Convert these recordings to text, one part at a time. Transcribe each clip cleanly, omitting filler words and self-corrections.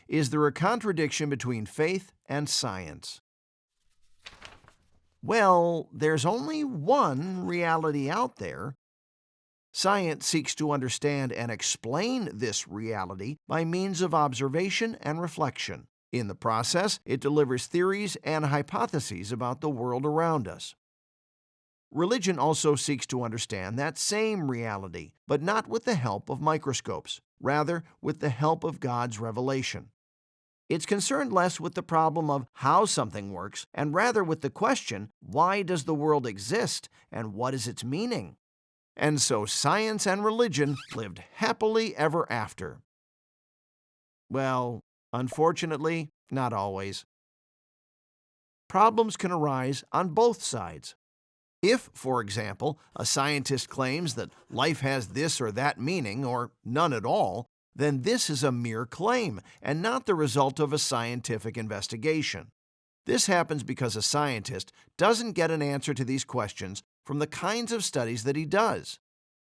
Is there a contradiction between faith and science? Well, there's only one reality out there. Science seeks to understand and explain this reality by means of observation and reflection. In the process, it delivers theories and hypotheses about the world around us. Religion also seeks to understand that same reality, but not with the help of microscopes, rather with the help of God's revelation. It's concerned less with the problem of how something works and rather with the question, why does the world exist and what is its meaning? And so science and religion lived happily ever after. Well, unfortunately, not always. Problems can arise on both sides. If, for example, a scientist claims that life has this or that meaning, or none at all, then this is a mere claim and not the result of a scientific investigation. This happens because a scientist doesn't get an answer to these questions from the kinds of studies that he does.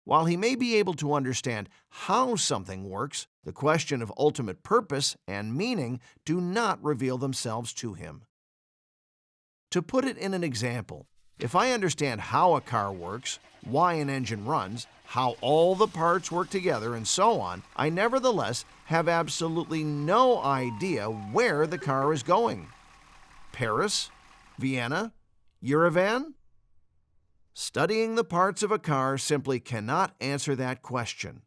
While he may be able to understand how something works, the question of ultimate purpose and meaning do not reveal themselves to him. To put it in an example, if I understand how a car works, why an engine runs, how all the parts work together, and so on, I nevertheless have absolutely no idea where the car is going. Paris? Vienna? Yerevan? Studying the parts of a car simply cannot answer that question.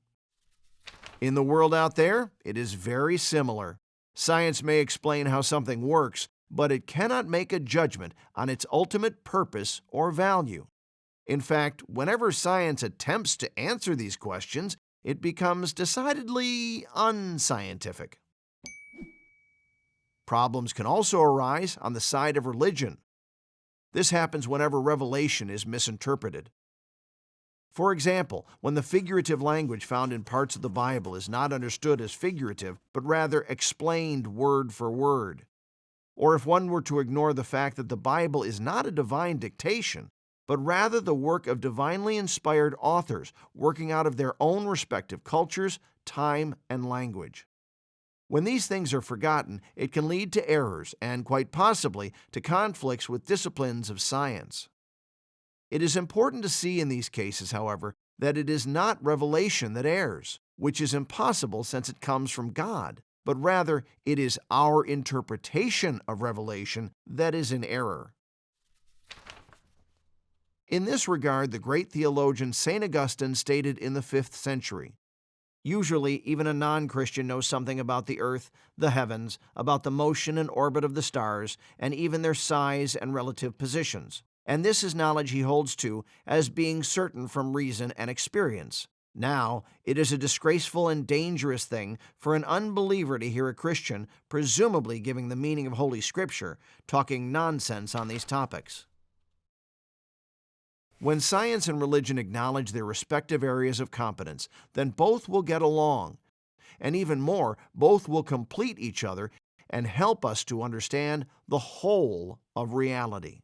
In the world out there, it is very similar. Science may explain how something works, but it cannot make a judgment on its ultimate purpose or value. In fact, whenever science attempts to answer these questions, it becomes decidedly unscientific. Problems can also arise on the side of religion. This happens whenever revelation is misinterpreted. For example, when the figurative language found in parts of the Bible is not understood as figurative, but rather explained word for word. Or if one were to ignore the fact that the Bible is not a divine dictation, but rather the work of divinely inspired authors working out of their own respective cultures, time, and language. When these things are forgotten, it can lead to errors and, quite possibly, to conflicts with disciplines of science. It is important to see in these cases, however, that it is not revelation that errs, which is impossible since it comes from God, but rather it is our interpretation of revelation that is in error. In this regard, the great theologian St. Augustine stated in the 5th century, "Usually, even a non-Christian knows something about the earth, the heavens, about the motion and orbit of the stars, and even their size and relative positions. And this is knowledge he holds to as being certain from reason and experience. Now, it is a disgraceful and dangerous thing for an unbeliever to hear a Christian, presumably giving the meaning of Holy Scripture, talking nonsense on these topics." When science and religion acknowledge their respective areas of competence, then both will get along. And even more, both will complete each other and help us to understand the whole of reality.